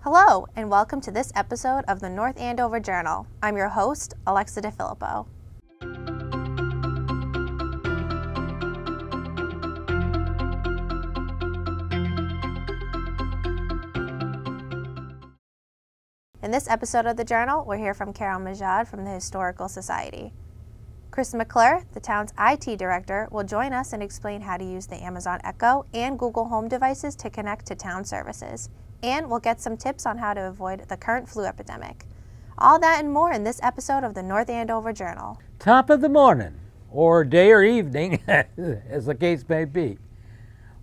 Hello, and welcome to this episode of the North Andover Journal. I'm your host, Alexa DeFilippo. In this episode of the Journal, we'll hear from Carol Majad from the Historical Society. Chris McClure, the town's IT director, will join us and explain how to use the Amazon Echo and Google Home devices to connect to town services. And we'll get some tips on how to avoid the current flu epidemic. All that and more in this episode of the North Andover Journal. Top of the morning, or day or evening, as the case may be.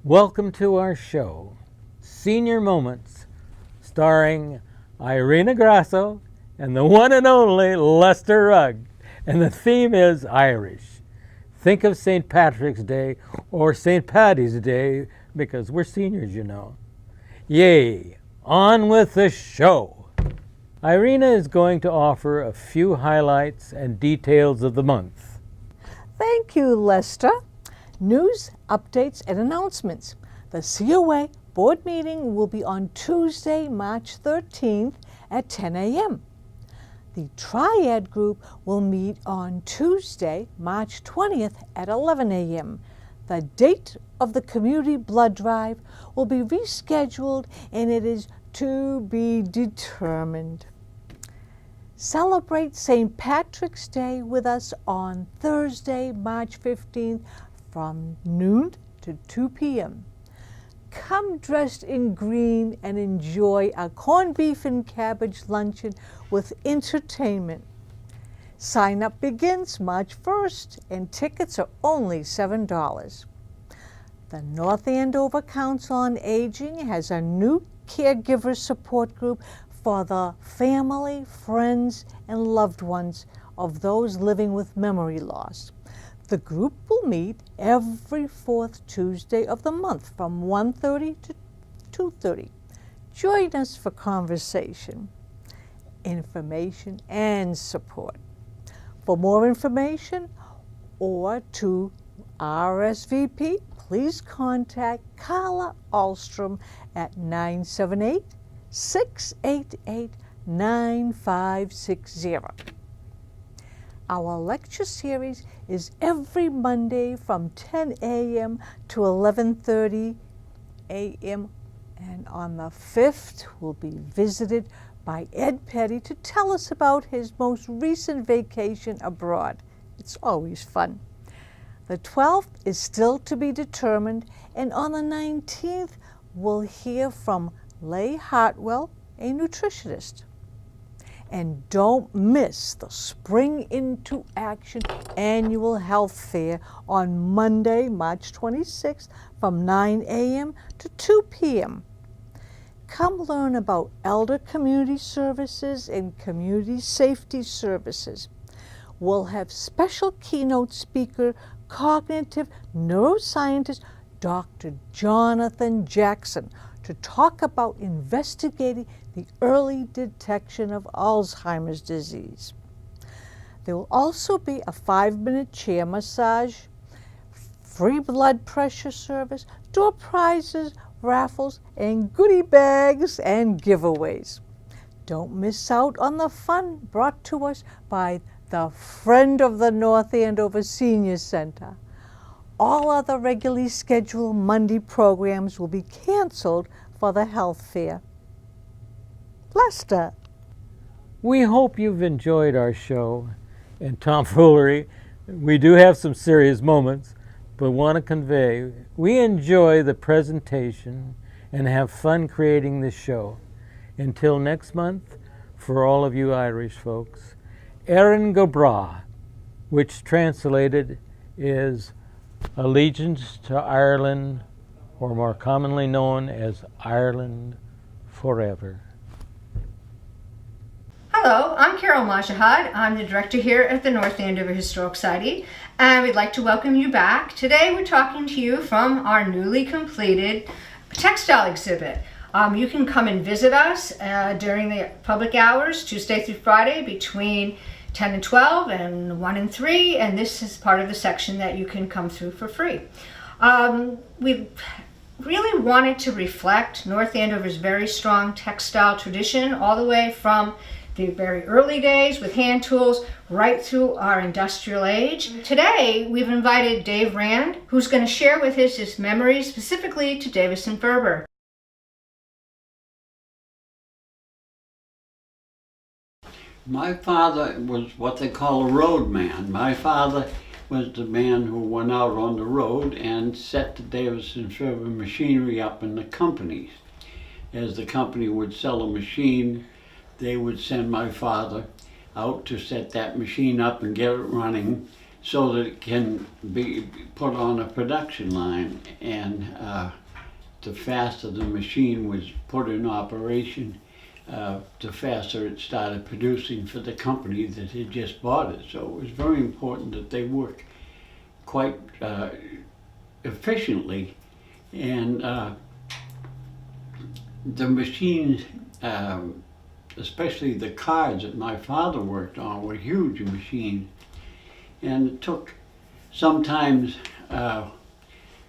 Welcome to our show, Senior Moments, starring Irina Grasso and the one and only Lester Rugg. And the theme is Irish. Think of St. Patrick's Day or St. Paddy's Day, because we're seniors, you know. Yay, on with the show. Irina is going to offer a few highlights and details of the month. Thank you, Lester. News, updates, and announcements. The COA board meeting will be on Tuesday, March 13th at 10 a.m. The Triad group will meet on Tuesday, March 20th at 11 a.m. The date of the community blood drive will be rescheduled and it is to be determined. Celebrate St. Patrick's Day with us on Thursday, March 15th from noon to 2 p.m. Come dressed in green and enjoy a corned beef and cabbage luncheon with entertainment. Sign up begins March 1st and tickets are only $7. The North Andover Council on Aging has a new caregiver support group for the family, friends, and loved ones of those living with memory loss. The group will meet every fourth Tuesday of the month from 1:30 to 2:30. Join us for conversation, information, and support. For more information or to RSVP, please contact Carla Ahlstrom at 978-688-9560. Our lecture series is every Monday from 10 a.m. to 11:30 a.m. And on the 5th, we'll be visited by Ed Petty to tell us about his most recent vacation abroad. It's always fun. The 12th is still to be determined, and on the 19th, we'll hear from Leigh Hartwell, a nutritionist. And don't miss the Spring Into Action Annual Health Fair on Monday, March 26th from 9 a.m. to 2 p.m. Come learn about elder community services and community safety services. We'll have special keynote speaker, cognitive neuroscientist Dr. Jonathan Jackson to talk about investigating the early detection of Alzheimer's disease. There will also be a 5-minute chair massage, free blood pressure service, door prizes, raffles, and goodie bags and giveaways. Don't miss out on the fun brought to us by the Friend of the North Andover Senior Center. All other regularly scheduled Monday programs will be canceled for the health fair. Lester. We hope you've enjoyed our show and tomfoolery. We do have some serious moments, but want to convey we enjoy the presentation and have fun creating this show. Until next month, for all of you Irish folks, Erin go Bragh, which translated is Allegiance to Ireland, or more commonly known as Ireland Forever. Hello, I'm Carol Majahad. I'm the director here at the North Andover Historical Society, and we'd like to welcome you back. Today we're talking to you from our newly completed textile exhibit. You can come and visit us during the public hours, Tuesday through Friday, between 10 and 12 and 1 and 3, and this is part of the section that you can come through for free. really wanted to reflect North Andover's very strong textile tradition, all the way from the very early days with hand tools right through our industrial age. Today, we've invited Dave Rand, who's going to share with us his memories specifically to Davis and Ferber. My father was what they call a road man. My father was the man who went out on the road and set the Davis and Ferber machinery up in the companies. As the company would sell a machine, they would send my father out to set that machine up and get it running so that it can be put on a production line. And the faster the machine was put in operation, the faster it started producing for the company that had just bought it. So it was very important that they work quite efficiently. And the machines, especially the cars that my father worked on, were huge machines. And it took sometimes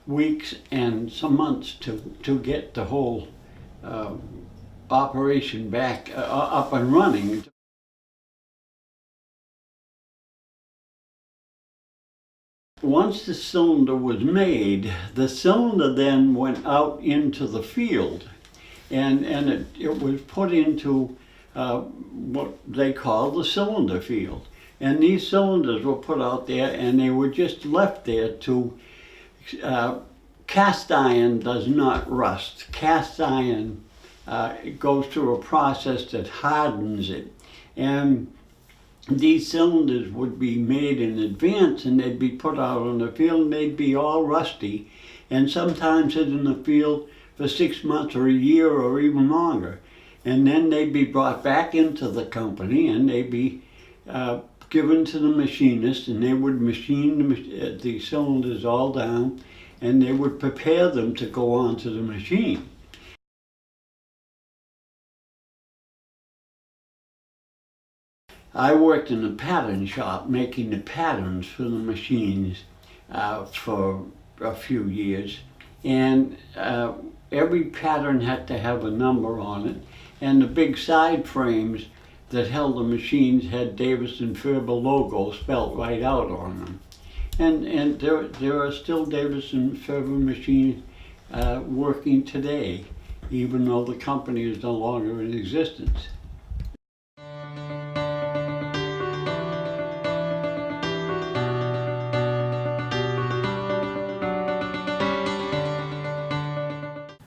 weeks and some months to get the whole operation back up and running. Once the cylinder was made, the cylinder then went out into the field, and it was put into what they call the cylinder field. And these cylinders were put out there and they were just left there to, cast iron does not rust. Cast iron it goes through a process that hardens it. And these cylinders would be made in advance and they'd be put out on the field and they'd be all rusty and sometimes sit in the field for 6 months or a year or even longer. And then they'd be brought back into the company and they'd be given to the machinist, and they would machine the cylinders all down and they would prepare them to go onto the machine. I worked in a pattern shop making the patterns for the machines for a few years, and every pattern had to have a number on it, and the big side frames that held the machines had Davis and Ferber logo spelt right out on them. And there are still Davis and Ferber machines working today, even though the company is no longer in existence.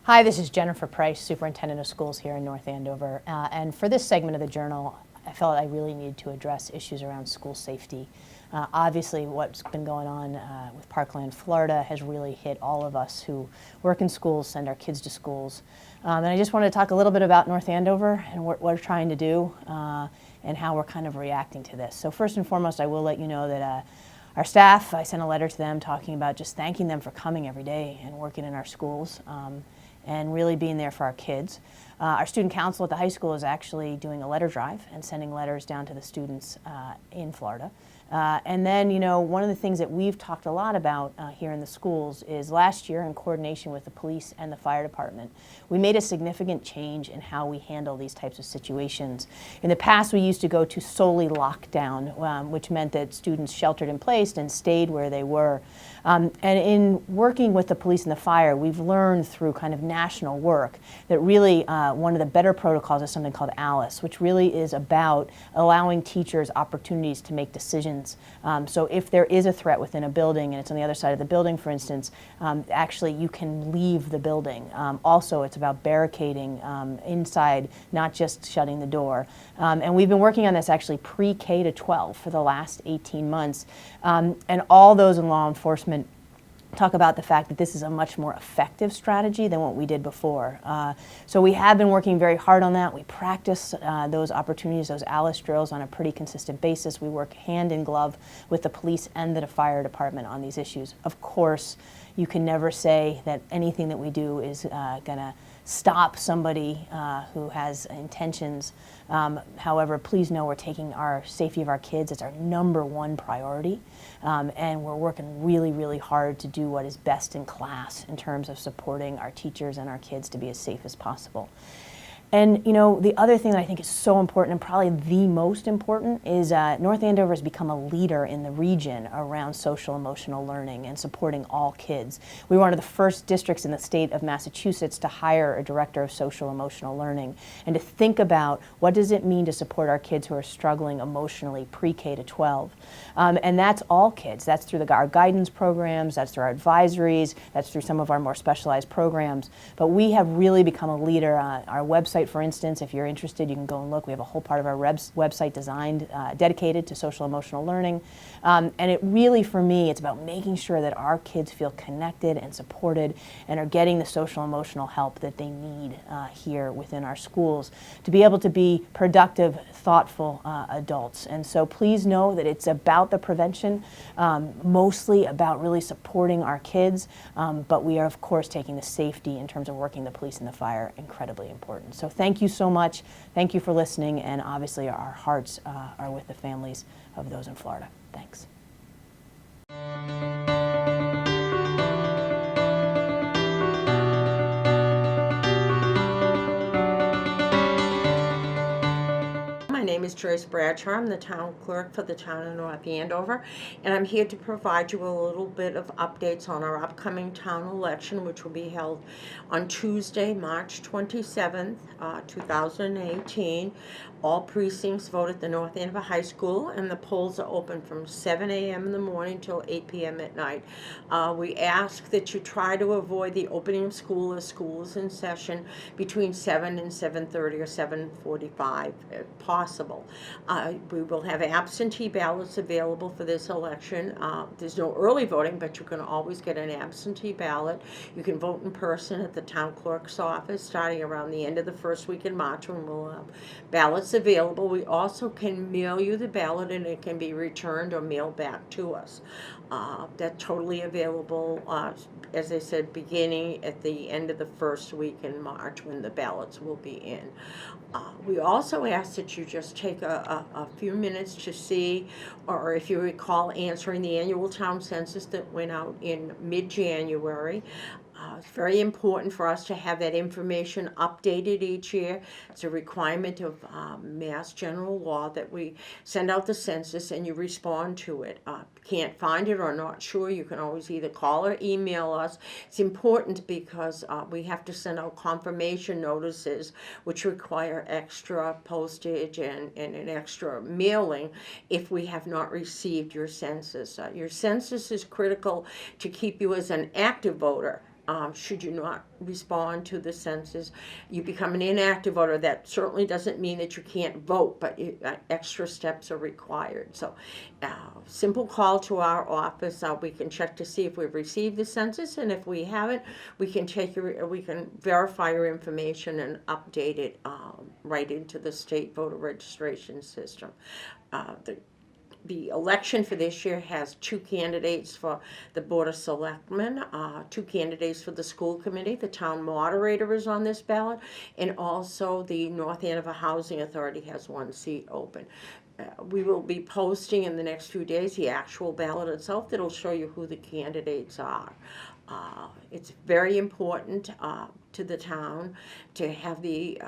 Hi, this is Jennifer Price, Superintendent of Schools here in North Andover. And for this segment of the Journal, I felt I really needed to address issues around school safety. Obviously, what's been going on with Parkland, Florida has really hit all of us who work in schools, send our kids to schools. And I just wanted to talk a little bit about North Andover and what we're trying to do and how we're kind of reacting to this. So first and foremost, I will let you know that our staff, I sent a letter to them talking about just thanking them for coming every day and working in our schools. And really being there for our kids. Our student council at the high school is actually doing a letter drive and sending letters down to the students in Florida. And then, you know, one of the things that we've talked a lot about here in the schools is last year, in coordination with the police and the fire department, we made a significant change in how we handle these types of situations. In the past, we used to go to solely lockdown, which meant that students sheltered in place and stayed where they were. And in working with the police and the fire, we've learned through kind of national work that really one of the better protocols is something called ALICE, which really is about allowing teachers opportunities to make decisions. So if there is a threat within a building and it's on the other side of the building, for instance, actually you can leave the building. Also, it's about barricading inside, not just shutting the door. And we've been working on this actually pre-K to 12 for the last 18 months. And all those in law enforcement talk about the fact that this is a much more effective strategy than what we did before. So we have been working very hard on that. We practice those opportunities, those ALICE drills on a pretty consistent basis. We work hand in glove with the police and the fire department on these issues. Of course, you can never say that anything that we do is going to stop somebody who has intentions. However, please know we're taking our safety of our kids as our #1 priority, and we're working really, really hard to do what is best in class in terms of supporting our teachers and our kids to be as safe as possible. And you know, the other thing that I think is so important, and probably the most important, is North Andover has become a leader in the region around social emotional learning and supporting all kids. We were one of the first districts in the state of Massachusetts to hire a director of social emotional learning and to think about what does it mean to support our kids who are struggling emotionally pre-K to 12. And that's all kids. That's through our guidance programs, that's through our advisories, that's through some of our more specialized programs. But we have really become a leader. Our website, for instance, if you're interested, you can go and look. We have a whole part of our website designed, dedicated to social emotional learning. And it really, for me, it's about making sure that our kids feel connected and supported and are getting the social emotional help that they need here within our schools to be able to be productive, thoughtful adults. And so please know that it's about the prevention, mostly about really supporting our kids, but we are, of course, taking the safety in terms of working the police and the fire incredibly important. So thank you so much. Thank you for listening, and obviously our hearts are with the families of those in Florida. Thanks. My name is Joyce Bradshaw. I'm the town clerk for the town of North Andover, and I'm here to provide you a little bit of updates on our upcoming town election, which will be held on Tuesday, March 27th, 2018. All precincts vote at the North Andover High School, and the polls are open from 7 a.m. in the morning till 8 p.m. at night. We ask that you try to avoid the opening of school as school is in session between 7 and 7:30 or 7:45 if possible. We will have absentee ballots available for this election. There's no early voting, but you can always get an absentee ballot. You can vote in person at the town clerk's office starting around the end of the first week in March, when we'll have ballots available. We also can mail you the ballot, and it can be returned or mailed back to us. That's totally available, as I said, beginning at the end of the first week in March, when the ballots will be in. We also ask that you just take a few minutes to see, or if you recall, answering the annual town census that went out in mid-January. It's very important for us to have that information updated each year. It's a requirement of Mass General Law that we send out the census and you respond to it. Can't find it or not sure, you can always either call or email us. It's important because we have to send out confirmation notices, which require extra postage and an extra mailing if we have not received your census. Your census is critical to keep you as an active voter. Should you not respond to the census, you become an inactive voter. That certainly doesn't mean that you can't vote, but extra steps are required. So simple call to our office. We can check to see if we've received the census, and if we haven't, we can we can verify your information and update it right into the state voter registration system. The election for this year has 2 candidates for the Board of Selectmen, 2 candidates for the school committee. The town moderator is on this ballot, and also the North Andover Housing Authority has 1 seat open. We will be posting in the next few days the actual ballot itself that'll show you who the candidates are. It's very important to the town to have the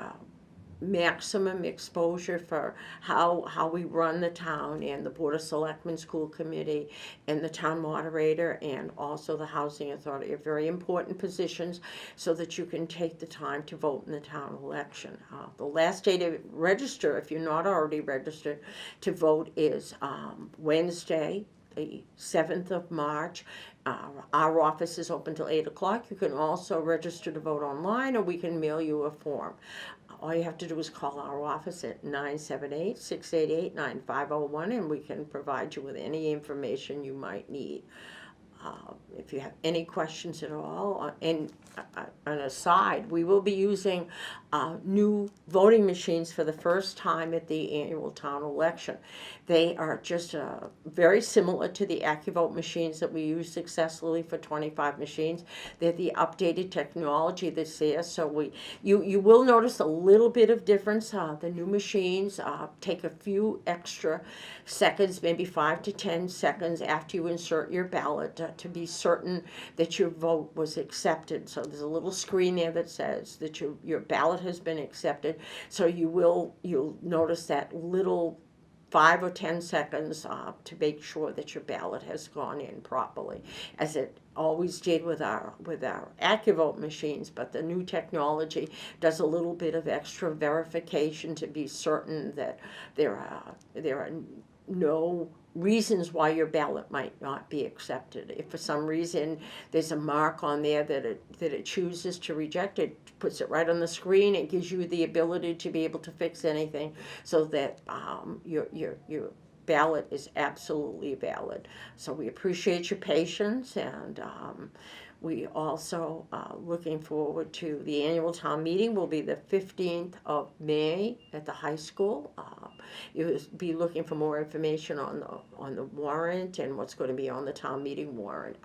maximum exposure for how we run the town, and the Board of Selectmen, School Committee, and the town moderator, and also the Housing Authority are very important positions so that you can take the time to vote in the town election. The last day to register, if you're not already registered to vote, is Wednesday, the 7th of March. Our office is open till 8 o'clock. You can also register to vote online, or we can mail you a form. All you have to do is call our office at 978-688-9501, and we can provide you with any information you might need. If you have any questions at all, and an aside, we will be using new voting machines for the first time at the annual town election. They are just very similar to the AccuVote machines that we use successfully for 25 machines. They're the updated technology that's there, so you will notice a little bit of difference. The new machines take a few extra seconds, maybe 5 to 10 seconds after you insert your ballot to be certain that your vote was accepted. So there's a little screen there that says that your ballot has been accepted. So you'll notice that little 5 or 10 seconds to make sure that your ballot has gone in properly, as it always did with our AccuVote machines. But the new technology does a little bit of extra verification to be certain that there are no reasons why your ballot might not be accepted. If for some reason there's a mark on there that it chooses to reject, it puts it right on the screen. It gives you the ability to be able to fix anything so that your ballot is absolutely valid. So we appreciate your patience, and we also looking forward to the annual town meeting. Will be the 15th of May at the high school. You'll be looking for more information on the warrant and what's going to be on the town meeting warrant.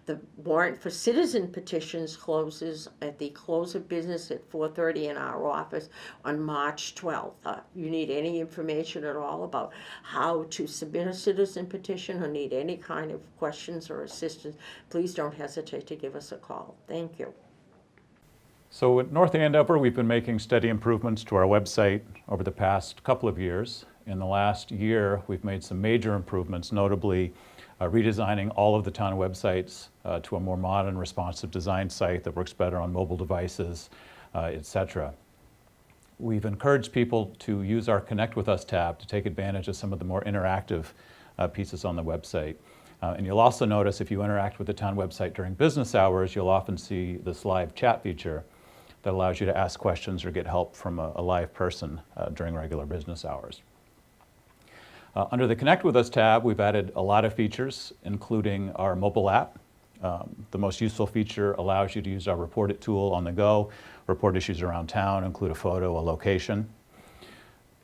The warrant for citizen petitions closes at the close of business at 4:30 in our office on March 12th. You need any information at all about how to submit a citizen petition or need any kind of questions or assistance, please don't hesitate to give us a call. Thank you. So at North Andover, we've been making steady improvements to our website over the past couple of years. In the last year, we've made some major improvements, notably redesigning all of the town websites to a more modern, responsive design site that works better on mobile devices, etc. We've encouraged people to use our Connect With Us tab to take advantage of some of the more interactive pieces on the website. And you'll also notice if you interact with the town website during business hours, you'll often see this live chat feature that allows you to ask questions or get help from a live person during regular business hours. Under the Connect With Us tab, we've added a lot of features, including our mobile app. The most useful feature allows you to use our Report It tool on the go, report issues around town, include a photo, a location.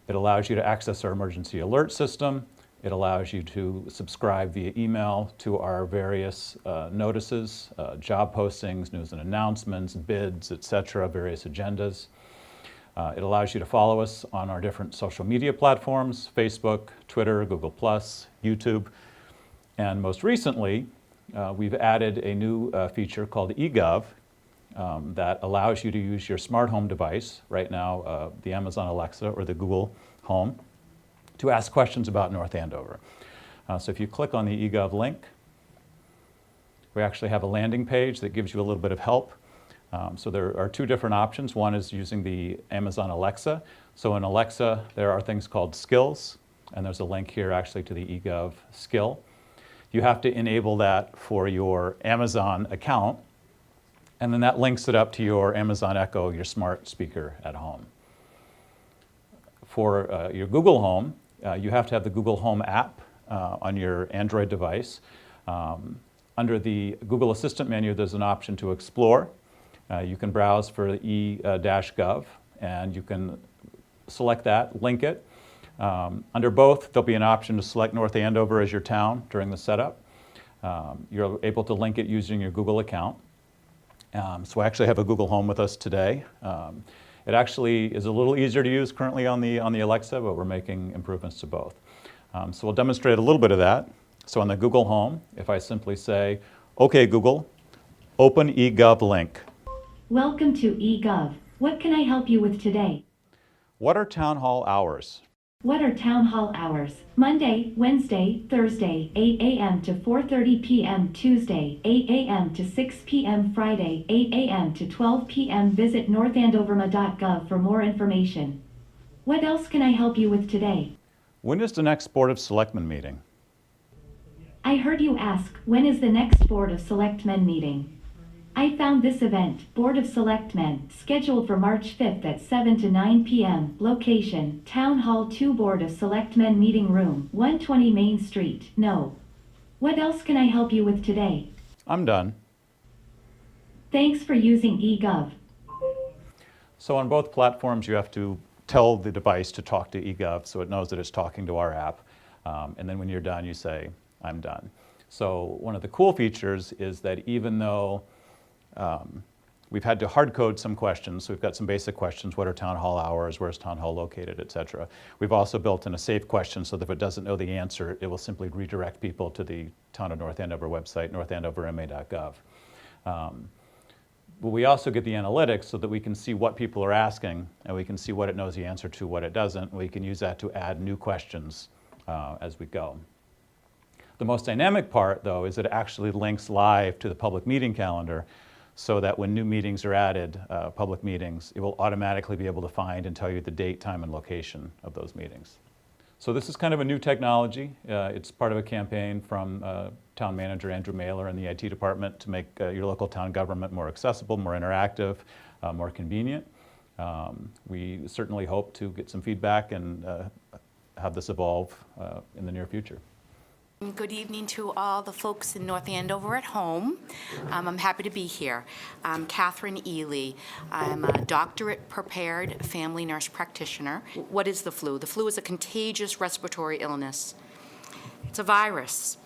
It allows you to access our emergency alert system. It allows you to subscribe via email to our various notices, job postings, news and announcements, bids, etc., various agendas. It allows you to follow us on our different social media platforms, Facebook, Twitter, Google+, YouTube. And most recently, we've added a new feature called eGov that allows you to use your smart home device, right now the Amazon Alexa or the Google Home, to ask questions about North Andover. So if you click on the eGov link, we actually have a landing page that gives you a little bit of help. So there are two different options. One is using the Amazon Alexa. So in Alexa, there are things called skills, and there's a link here actually to the eGov skill. You have to enable that for your Amazon account, and then that links it up to your Amazon Echo, your smart speaker at home. For your Google Home, you have to have the Google Home app on your Android device. Under the Google Assistant menu, there's an option to explore. You can browse for e-gov, and you can select that, link it. Under both, there'll be an option to select North Andover as your town during the setup. You're able to link it using your Google account. So I actually have a Google Home with us today. It actually is a little easier to use currently on the Alexa, but we're making improvements to both. So we'll demonstrate a little bit of that. So on the Google Home, if I simply say, "Okay, Google, open eGov link." Welcome to eGov. What can I help you with today? What are town hall hours? What are town hall hours? Monday, Wednesday, Thursday, 8 a.m. to 4:30 p.m. Tuesday, 8 a.m. to 6 p.m. Friday, 8 a.m. to 12 p.m. Visit northandoverma.gov for more information. What else can I help you with today? When is the next Board of Selectmen meeting? I heard you ask, when is the next Board of Selectmen meeting? I found this event, Board of Selectmen, scheduled for March 5th at 7 to 9 p.m. Location, Town Hall 2 Board of Selectmen Meeting Room, 120 Main Street, No. What else can I help you with today? I'm done. Thanks for using eGov. So on both platforms, you have to tell the device to talk to eGov so it knows that it's talking to our app. And then when you're done, you say, I'm done. So one of the cool features is that even though we've had to hard code some questions, so we've got some basic questions, what are town hall hours, where's town hall located, et cetera. We've also built in a safe question so that if it doesn't know the answer, it will simply redirect people to the Town of North Andover website, northandoverma.gov. But we also get the analytics so that we can see what people are asking, and we can see what it knows the answer to, what it doesn't, and we can use that to add new questions as we go. The most dynamic part, though, is that it actually links live to the public meeting calendar so that when new meetings are added, public meetings, it will automatically be able to find and tell you the date, time, and location of those meetings. So this is kind of a new technology. It's part of a campaign from Town Manager Andrew Mailer and the IT department to make your local town government more accessible, more interactive, more convenient. We certainly hope to get some feedback and have this evolve in the near future. Good evening to all the folks in North Andover at home. I'm happy to be here. I'm Catherine Ely. I'm a doctorate-prepared family nurse practitioner. What is the flu? The flu is a contagious respiratory illness. It's a virus.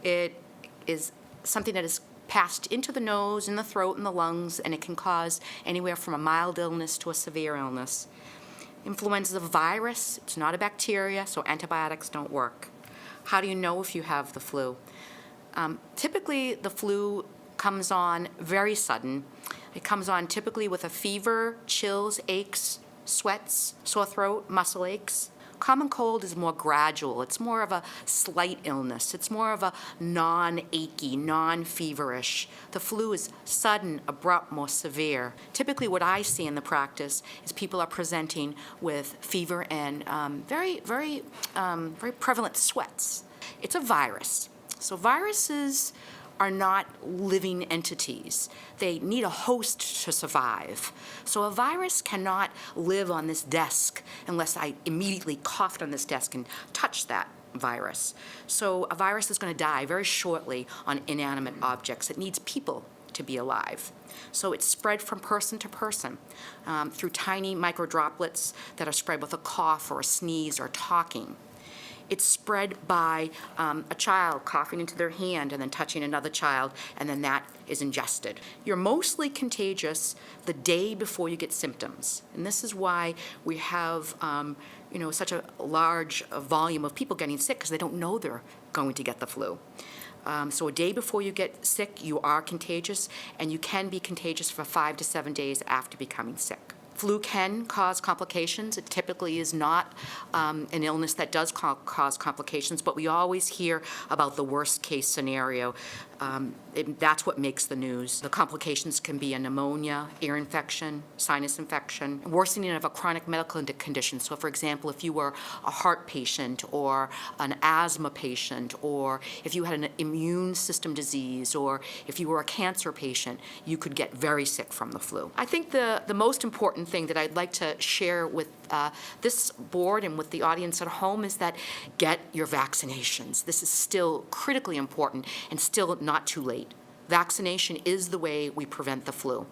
It is something that is passed into the nose, in the throat, and the lungs, and it can cause anywhere from a mild illness to a severe illness. Influenza is a virus. It's not a bacteria, so antibiotics don't work. How do you know if you have the flu? Typically, the flu comes on very sudden. It comes on typically with a fever, chills, aches, sweats, sore throat, muscle aches. Common cold is more gradual. It's more of a slight illness. It's more of a non-achy, non-feverish. The flu is sudden, abrupt, more severe. Typically what I see in the practice is people are presenting with fever and very prevalent sweats. It's a virus. So viruses are not living entities. They need a host to survive. So a virus cannot live on this desk unless I immediately coughed on this desk and touched that virus. So a virus is going to die very shortly on inanimate objects. It needs people to be alive. So it's spread from person to person through tiny microdroplets that are spread with a cough or a sneeze or talking. It's spread by a child coughing into their hand and then touching another child, and then that is ingested. You're mostly contagious the day before you get symptoms. And this is why we have such a large volume of people getting sick, because they don't know they're going to get the flu. So a day before you get sick, you are contagious, and you can be contagious for 5 to 7 days after becoming sick. Flu can cause complications. It typically is not an illness that does cause complications, but we always hear about the worst case scenario. That's what makes the news. The complications can be a pneumonia, ear infection, sinus infection, worsening of a chronic medical condition. So for example, if you were a heart patient or an asthma patient, or if you had an immune system disease, or if you were a cancer patient, you could get very sick from the flu. I think the most important thing that I'd like to share with this board and with the audience at home is that get your vaccinations. This is still critically important and still not too late. Vaccination is the way we prevent the flu.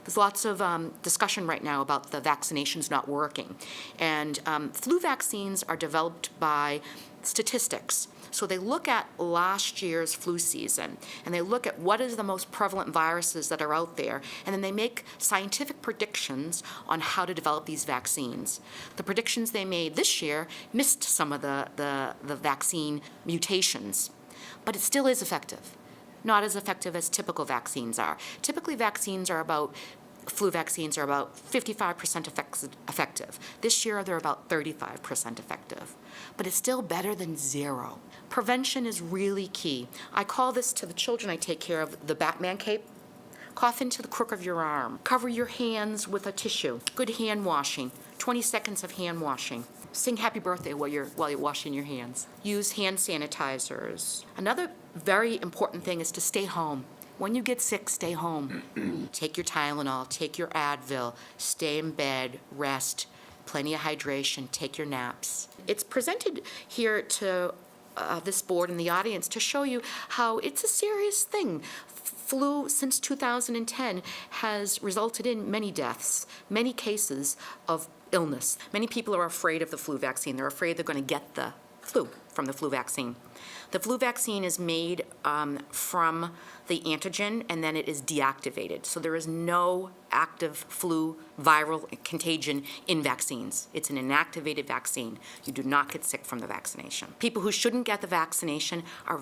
There's lots of discussion right now about the vaccinations not working. And flu vaccines are developed by statistics. So they look at last year's flu season, and they look at what is the most prevalent viruses that are out there, and then they make scientific predictions on how to develop these vaccines. The predictions they made this year missed some of the vaccine mutations, but it still is effective. Not as effective as typical vaccines are. Typically, flu vaccines are about 55% effective. This year, they're about 35% effective. But it's still better than zero. Prevention is really key. I call this, to the children I take care of, the Batman cape. Cough into the crook of your arm. Cover your hands with a tissue. Good hand washing. 20 seconds of hand washing. Sing happy birthday while you're washing your hands. Use hand sanitizers. Another very important thing is to stay home. When you get sick, stay home. Take your Tylenol, take your Advil, stay in bed, rest, plenty of hydration, take your naps. It's presented here to this board and the audience to show you how it's a serious thing. Flu, since 2010, has resulted in many deaths, many cases of illness. Many people are afraid of the flu vaccine. They're afraid they're going to get the flu from the flu vaccine. The flu vaccine is made from the antigen, and then it is deactivated. So there is no active flu viral contagion in vaccines. It's an inactivated vaccine. You do not get sick from the vaccination. People who shouldn't get the vaccination are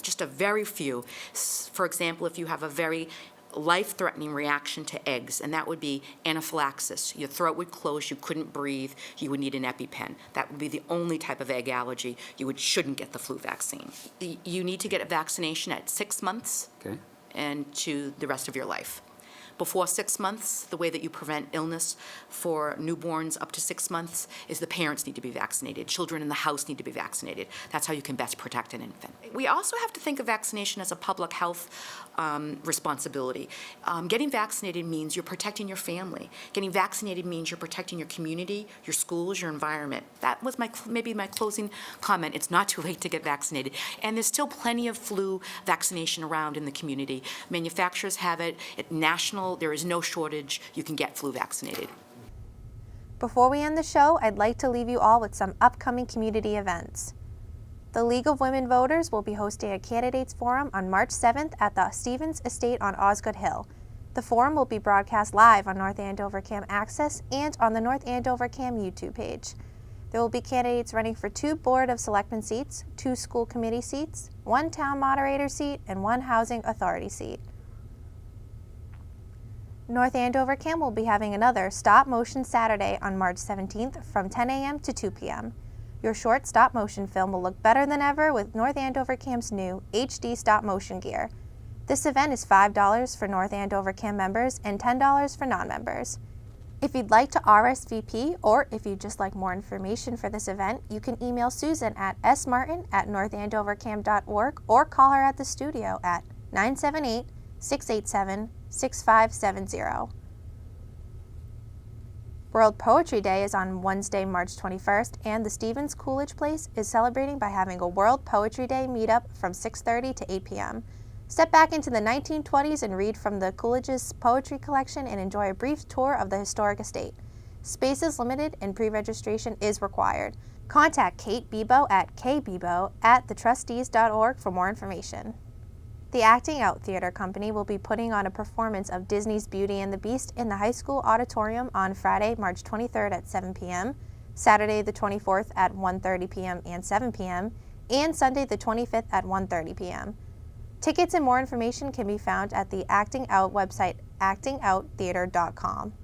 just a very few. For example, if you have a very life-threatening reaction to eggs, and that would be anaphylaxis. Your throat would close, you couldn't breathe, you would need an EpiPen. That would be the only type of egg allergy shouldn't get the flu vaccine. You need to get a vaccination at 6 months and to the rest of your life. Before 6 months, the way that you prevent illness for newborns up to 6 months is the parents need to be vaccinated. Children in the house need to be vaccinated. That's how you can best protect an infant. We also have to think of vaccination as a public health responsibility. Getting vaccinated means you're protecting your family. Getting vaccinated means you're protecting your community, your schools, your environment. That was maybe my closing comment. It's not too late to get vaccinated. And there's still plenty of flu vaccination around in the community. Manufacturers have it. There is no shortage. You can get flu vaccinated. Before we end the show, I'd like to leave you all with some upcoming community events. The League of Women Voters will be hosting a candidates forum on March 7th at the Stevens Estate on Osgood Hill. The forum will be broadcast live on North Andover CAM Access and on the North Andover CAM YouTube page. There will be candidates running for 2 Board of Selectmen seats, 2 school committee seats, 1 town moderator seat, and 1 housing authority seat. North Andover CAM will be having another Stop Motion Saturday on March 17th from 10 a.m. to 2 p.m. Your short stop motion film will look better than ever with North Andover CAM's new HD stop motion gear. This event is $5 for North Andover CAM members and $10 for non-members. If you'd like to RSVP or if you'd just like more information for this event, you can email Susan at smartin@northandovercam.org or call her at the studio at 978-687-6570. World Poetry Day is on Wednesday, March 21st, and the Stevens Coolidge Place is celebrating by having a World Poetry Day meetup from 6:30 to 8 p.m. Step back into the 1920s and read from the Coolidge's poetry collection and enjoy a brief tour of the historic estate. Space is limited and pre-registration is required. Contact Kate Bebo at kbebo@thetrustees.org for more information. The Acting Out Theater Company will be putting on a performance of Disney's Beauty and the Beast in the high school auditorium on Friday, March 23rd at 7 p.m., Saturday the 24th at 1:30 p.m. and 7 p.m., and Sunday the 25th at 1:30 p.m. Tickets and more information can be found at the Acting Out website, actingouttheater.com.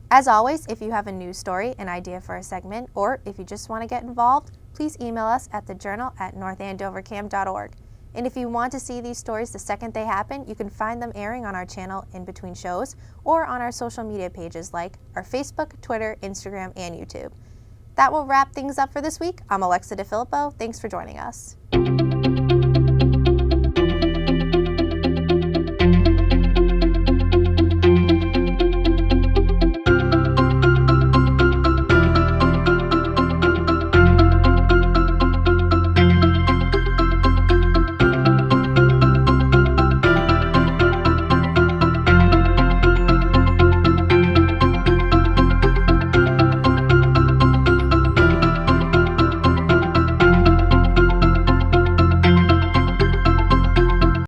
As always, if you have a news story, an idea for a segment, or if you just want to get involved, please email us at thejournal@northandovercam.org. And if you want to see these stories the second they happen, you can find them airing on our channel in between shows or on our social media pages like our Facebook, Twitter, Instagram, and YouTube. That will wrap things up for this week. I'm Alexa DeFilippo. Thanks for joining us.